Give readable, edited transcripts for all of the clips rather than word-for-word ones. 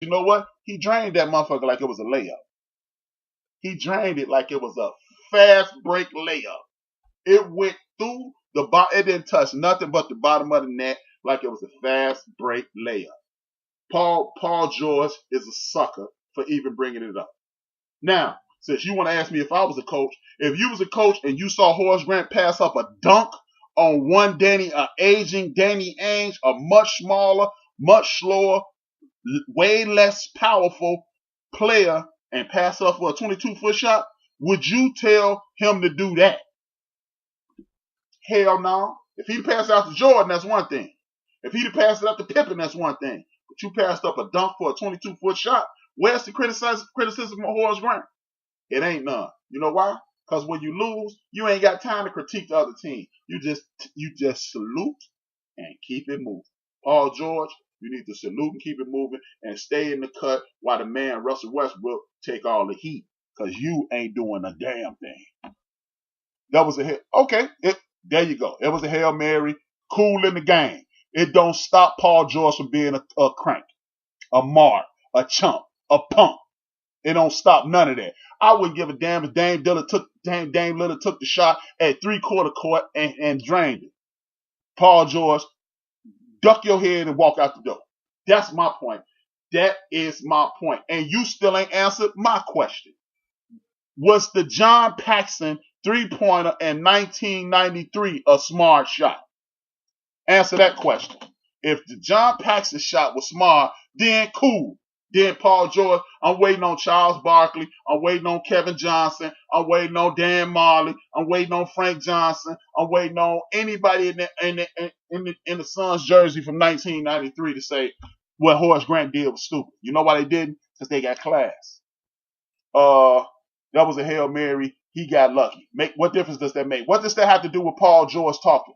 You know what? He drained that motherfucker like it was a layup. He drained it like it was a fast break layup. It went through the bottom. It didn't touch nothing but the bottom of the net like it was a fast break layup. Paul George is a sucker for even bringing it up. Now, since you want to ask me if I was a coach, if you was a coach and you saw Horace Grant pass up a dunk on one aging Danny Ainge, a much smaller, much slower, way less powerful player, and pass up for a 22-foot shot, would you tell him to do that? Hell no. If he passed out to Jordan, that's one thing. If he'd have passed it up to Pippen, that's one thing. But you passed up a dunk for a 22-foot shot. Where's the criticism of Horace Grant? It ain't none. You know why? Because when you lose, you ain't got time to critique the other team. You just salute and keep it moving. Paul George, you need to salute and keep it moving and stay in the cut while the man Russell Westbrook take all the heat. Because you ain't doing a damn thing. That was a hit. Okay, there you go. It was a Hail Mary. Cool in the game. It don't stop Paul George from being a crank, a mark, a chump, a punk. It don't stop none of that. I wouldn't give a damn if Dame Lillard took the shot at 3/4 court and drained it. Paul George, duck your head and walk out the door. That's my point. That is my point. And you still ain't answered my question. Was the John Paxson 3-pointer in 1993 a smart shot? Answer that question. If the John Paxson shot was smart, then cool. Then Paul George, I'm waiting on Charles Barkley. I'm waiting on Kevin Johnson. I'm waiting on Dan Marley. I'm waiting on Frank Johnson. I'm waiting on anybody in the Suns jersey from 1993 to say what Horace Grant did was stupid. You know why they didn't? Because they got class. That was a Hail Mary. He got lucky. What difference does that make? What does that have to do with Paul George talking?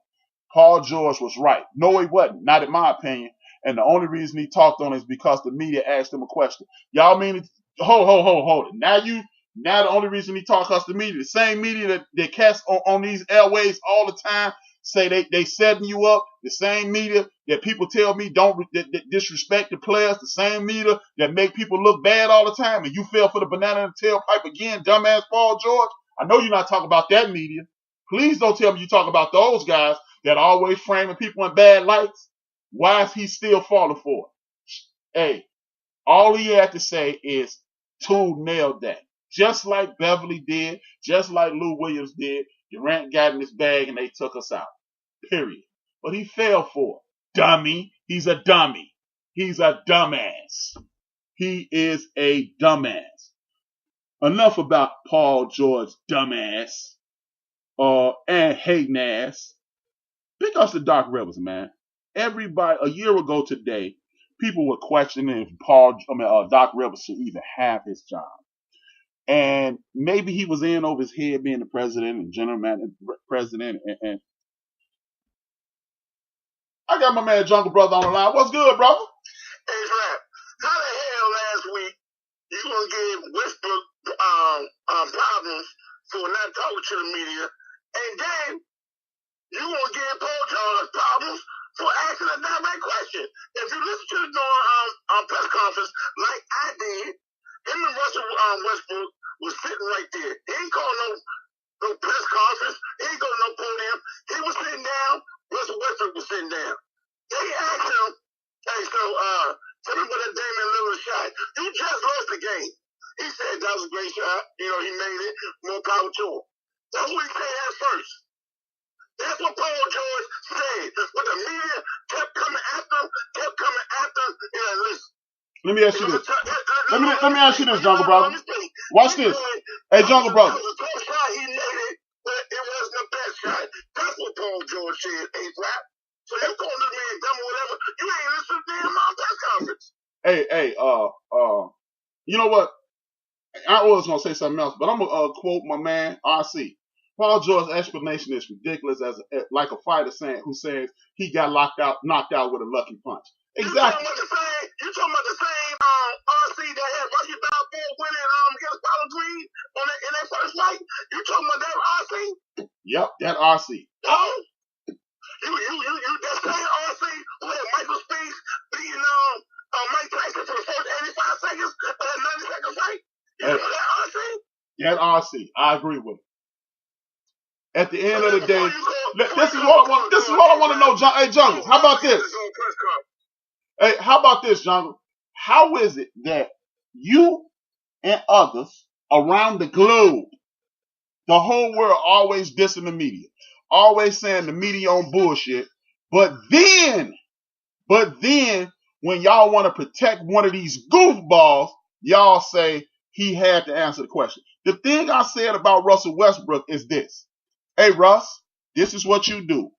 Paul George was right. No, he wasn't. Not in my opinion. And the only reason he talked on it is because the media asked him a question. Y'all mean hold it. Now the only reason he talked because the media, the same media that cast on these airways all the time, say they setting you up. The same media that people tell me that disrespect the players. The same media that make people look bad all the time. And you fell for the banana in the tailpipe again, dumbass Paul George. I know you're not talking about that media. Please don't tell me you talk about those guys that are always framing people in bad lights. Why is he still falling for it? Hey, all he had to say is Tool nailed that. Just like Beverly did, just like Lou Williams did, Durant got in his bag and they took us out. Period. But he fell for it. Dummy. He's a dummy. He's a dumbass. He is a dumbass. Enough about Paul George dumbass and hating ass. Pick us the Doc Rivers, man. Everybody, a year ago today, people were questioning if Doc Rivers should even have his job. And maybe he was in over his head being the president and general manager, president. And I got my man Jungle Brother on the line. What's good, brother? Hey, Hrap, how the hell last week you gonna give Westbrook problems for not talking to the media, and then you gonna give Paul George problems for asking a direct question? If you listen to the press conference like I did, him and Russell Westbrook was sitting right there. He ain't calling no press conference. He ain't going to no podium. He was sitting down. Russell Westbrook was sitting down. They asked him, hey, so tell me what that Damian Lillard shot. You just lost the game. He said that was a great shot. You know, he made it. More power to him. That's what he said at first. That's what Paul George said. But the media kept coming after him. Yeah, listen. Let me ask you this. Let me ask you this, Jungle Brother. Watch this. Hey, Jungle Brother. It was a tough shot. He made it, but it wasn't the best shot. That's what Paul George said, Hrap. So you calling this man dumb or whatever? You ain't listening to him on press conference. Hey, you know what? I was gonna say something else, but I'm gonna quote my man RC. Paul George's explanation is ridiculous, like a fighter who says he got knocked out with a lucky punch. Exactly. You talking about the same RC that had Rocky Balboa winning against Apollo Green in that first fight? You talking about that RC? Yep, that RC. Oh, you that same RC who had Michael Spinks beating Mike Tyson for the first seconds, 90-second fight. You know that RC? Yeah, RC. I agree with it. At the end of the day, this is what I want to know, John. Hey, Jungle, how about this? Hey, how about this, Jungle? How is it that you and others around the globe, the whole world, always dissing the media, always saying the media on bullshit, but then when y'all want to protect one of these goofballs, y'all say he had to answer the question. The thing I said about Russell Westbrook is this. Hey, Russ, this is what you do.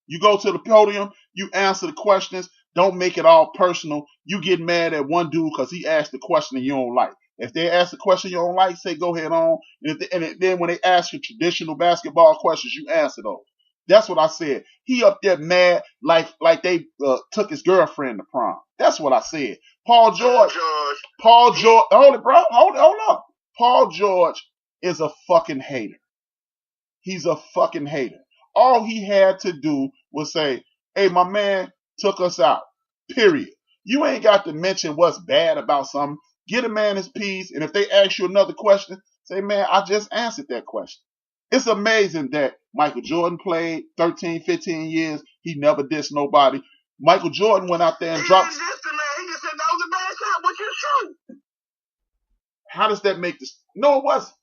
You go to the podium, you answer the questions, don't make it all personal. You get mad at one dude because he asked the question you don't like. If they ask the question you don't like, say go ahead on. And then when they ask you traditional basketball questions, you answer those. That's what I said. He up there mad like they took his girlfriend to prom. That's what I said. Paul George, hold it, bro. Hold up. Paul George is a fucking hater. He's a fucking hater. All he had to do was say, hey, my man took us out. Period. You ain't got to mention what's bad about something. Get a man his piece, and if they ask you another question, say, man, I just answered that question. It's amazing that Michael Jordan played 13, 15 years. He never dissed nobody. Michael Jordan went out there and dropped. He just said that was a bad shot. What you shoot? How does that make this? No, it wasn't.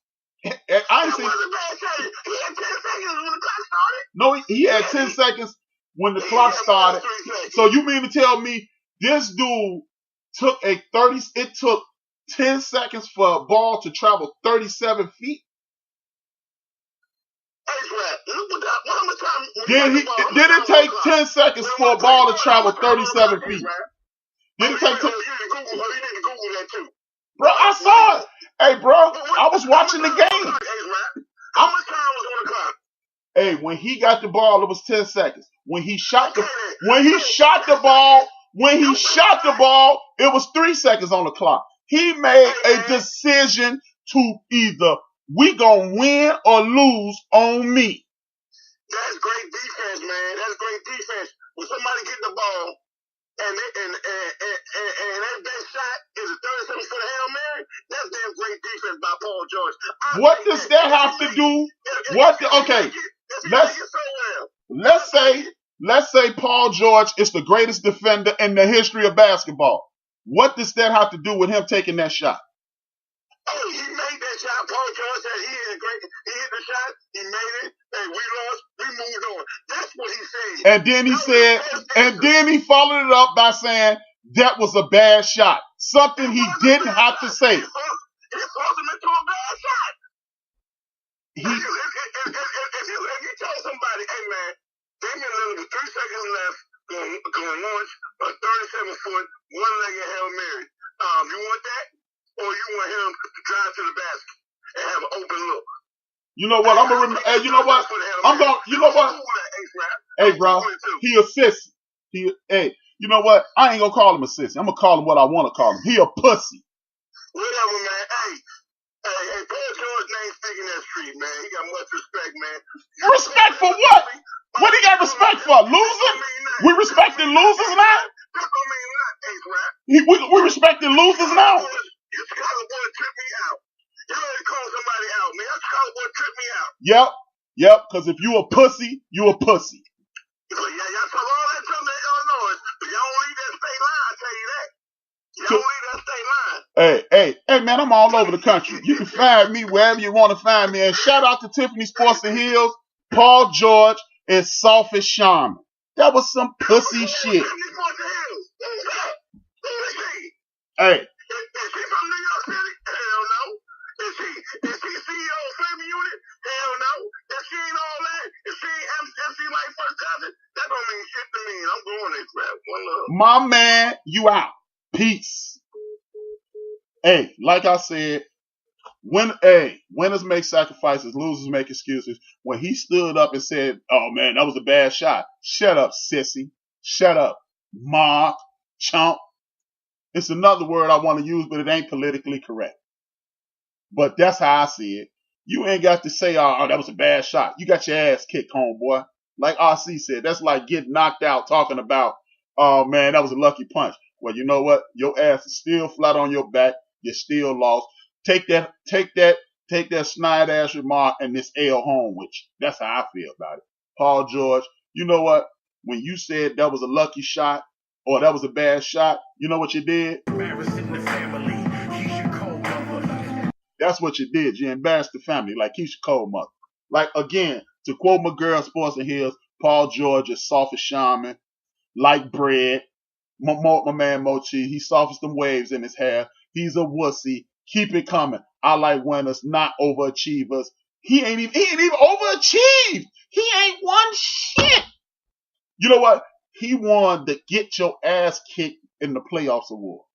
It was a bad shot. He had 10 seconds when the clock started. No, he had 10 seconds when the clock started. So you mean to tell me this dude took it took 10 seconds for a ball to travel 37 feet? Did it take 10 seconds for a ball to travel 37 feet? Did it take 10? Bro, I saw it. Hey, bro, I was watching the game. How much time was on the clock? Hey, when he got the ball, it was 10 seconds. When he shot the ball, it was 3 seconds on the clock. He made a decision to either we gonna win or lose on me. That's great defense, man. That's great defense. When somebody get the ball and that shot is a 37-foot Hail Mary, that's damn great defense by Paul George. What does that have to do? Let's say Paul George is the greatest defender in the history of basketball. What does that have to do with him taking that shot? Oh, he made that shot. Paul George said he hit the shot, he made it, and we lost, we moved on. That's what he said. And then he followed it up by saying that was a bad shot. Something he didn't have to say. He forced him into a bad shot. If you tell somebody, hey man, Damian Lillard with 3 seconds left, going launch a 37-foot, one-legged Hail Mary. You want that? Or you want him to drive to the basket and have an open look? You know what? Hey, bro, he a sissy. Hey, you know what? I ain't gonna call him a sissy. I'm gonna call him what I want to call him. He a pussy. Whatever, man. Hey, Paul George ain't sticking that street, man. He got much respect, man. Respect for what? What he got respect for? Losing? We respecting losers now? That don't mean nothing, Hrap. We respecting losers now? Your Chicago boy tripped me out. You already called somebody out, man. Your Chicago boy tripped me out. Yep, because if you a pussy, you a pussy. Yeah, y'all talk all that time in Illinois, but y'all don't leave that state line, I tell you that. Y'all don't leave that state line. Hey, man, I'm all over the country. You can find me wherever you want to find me. And shout out to Tiffany Sports and Hills. Paul George is soft as shaman. That was some pussy shit. Hey. Is she from New York City? Hell no. Is she CEO of Flavor Unit? Hell no. If she ain't all that, if she ain't MC like first cousin, that don't mean shit to me. I'm going there, Hrap. One love. My man, you out. Peace. Hey, like I said, winners make sacrifices, losers make excuses. When he stood up and said, oh man, that was a bad shot. Shut up, sissy. Shut up, ma, chump. It's another word I want to use, but it ain't politically correct. But that's how I see it. You ain't got to say, oh, that was a bad shot. You got your ass kicked, homeboy. Like RC said, that's like getting knocked out talking about, oh, man, that was a lucky punch. Well, you know what? Your ass is still flat on your back. You're still lost. Take that snide ass remark and this L home with you. That's how I feel about it. Paul George, you know what? When you said that was a lucky shot or that was a bad shot, you know what you did? Embarrassing the family. He's your cold mother. That's what you did. You embarrassed the family like Keisha Cole mother. Like, again, to quote my girl Sports and Hills, Paul George is soft as shaman, like bread. My man Mochi, he softens them waves in his hair. He's a wussy. Keep it coming. I like winners, not overachievers. He ain't even overachieved. He ain't won shit. You know what? He won the Get Your Ass Kicked in the Playoffs award.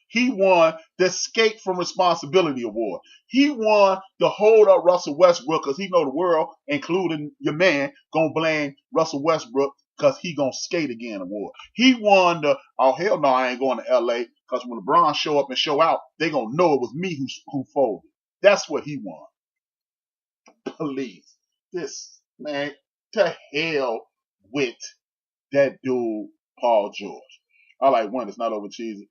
He won the Escape from Responsibility award. He won the Hold Up Russell Westbrook because he know the world, including your man, gonna blame Russell Westbrook because he gonna skate again award. He won the Oh hell no, I ain't going to LA because when LeBron show up and show out, they gonna know it was me who folded. That's what he won. Please, this man, to hell with that dude Paul George. I like one. It's not over cheese.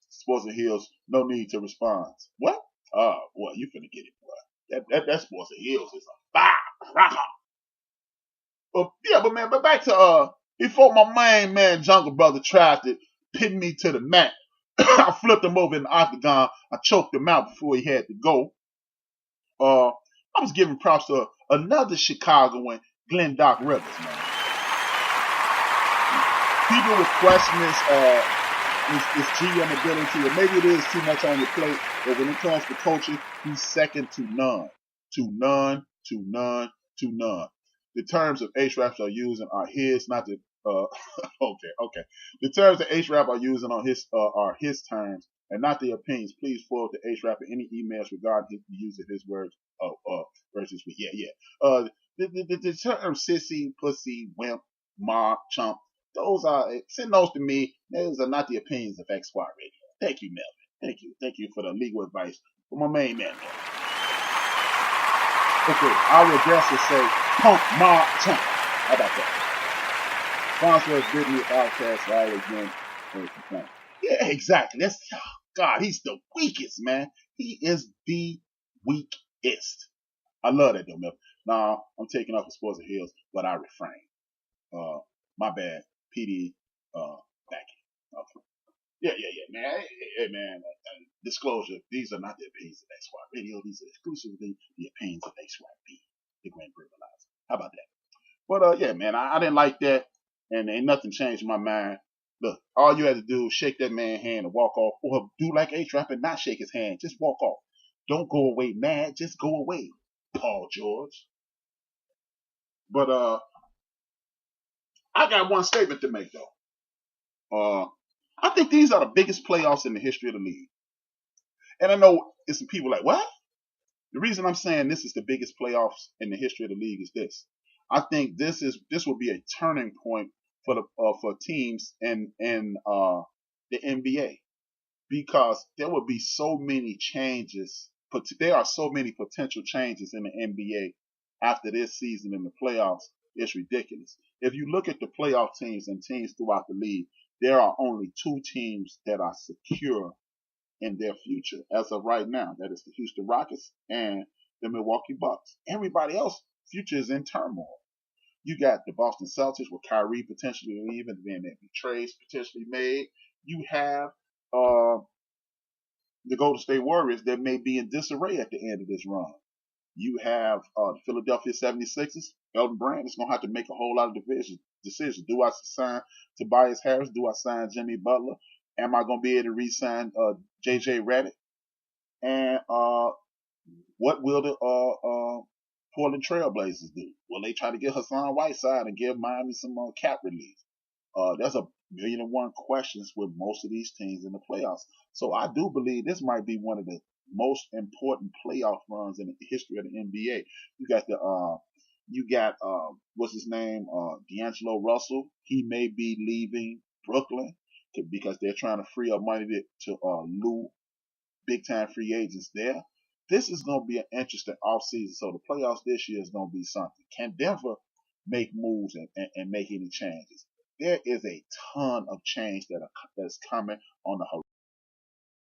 Sports and Hills, no need to respond. What? Boy, you finna get it, boy. That Sports and Hills is a firecracker. But back to before my main man Jungle Brother tried to pin me to the mat, I flipped him over in the octagon. I choked him out before he had to go. I was giving props to another Chicagoan, Glenn Doc Rivers, man. People were questioning his GM ability, or maybe it is too much on your plate, but when it comes to coaching, he's second to none. To none, to none, to none. The terms of Hrap are using are his, not the, okay. The terms that Hrap are using on his, are his terms and not their opinions. Please forward to Hrap any emails regarding the use of his words, versus, the term sissy, pussy, wimp, mob, chump, send those to me. Those are not the opinions of XY Radio. Thank you, Melvin. Thank you for the legal advice for my main man. Okay, I will guess to say punk, mob, chump. How about that? Sponsor us, Brittany Outcast, I always been very complaint. Yeah, exactly. God, he's the weakest, man. He is the weakest. I love that though, Melvin. Now, I'm taking off the Sports and Hills, but I refrain. My bad. PD, backing. Okay. Yeah, man. Hey, man. Disclosure: these are not the opinions of XY Radio. These are exclusively the opinions of XYB, the Grand Verbalizer. How about that? But yeah, man, I didn't like that, and ain't nothing changed my mind. Look, all you had to do was shake that man's hand and walk off, or do like Hrap and not shake his hand. Just walk off. Don't go away mad. Just go away, Paul George. But I got one statement to make though. I think these are the biggest playoffs in the history of the league. And I know it's some people like, what? The reason I'm saying this is the biggest playoffs in the history of the league is this. I think this will be a turning point for teams in the NBA because there will be so many changes. But there are so many potential changes in the NBA after this season in the playoffs. It's ridiculous. If you look at the playoff teams and teams throughout the league, there are only two teams that are secure in their future as of right now. That is the Houston Rockets and the Milwaukee Bucks. Everybody else future is in turmoil. You got the Boston Celtics with Kyrie potentially leaving, then there'll be trades potentially made. You have the Golden State Warriors that may be in disarray at the end of this run. You have the Philadelphia 76ers. Elton Brand is going to have to make a whole lot of decisions. Do I sign Tobias Harris? Do I sign Jimmy Butler? Am I going to be able to re-sign J.J. Redick? And what will the Portland Trailblazers do? Will they try to get Hassan Whiteside and give Miami some cap relief? There's a million and one questions with most of these teams in the playoffs. So I do believe this might be one of the most important playoff runs in the history of the NBA. You got what's his name? D'Angelo Russell. He may be leaving Brooklyn because they're trying to free up money to lure big time free agents there. This is going to be an interesting offseason. So the playoffs this year is going to be something. Can Denver make moves and make any changes? there is a ton of change that's coming on the horizon.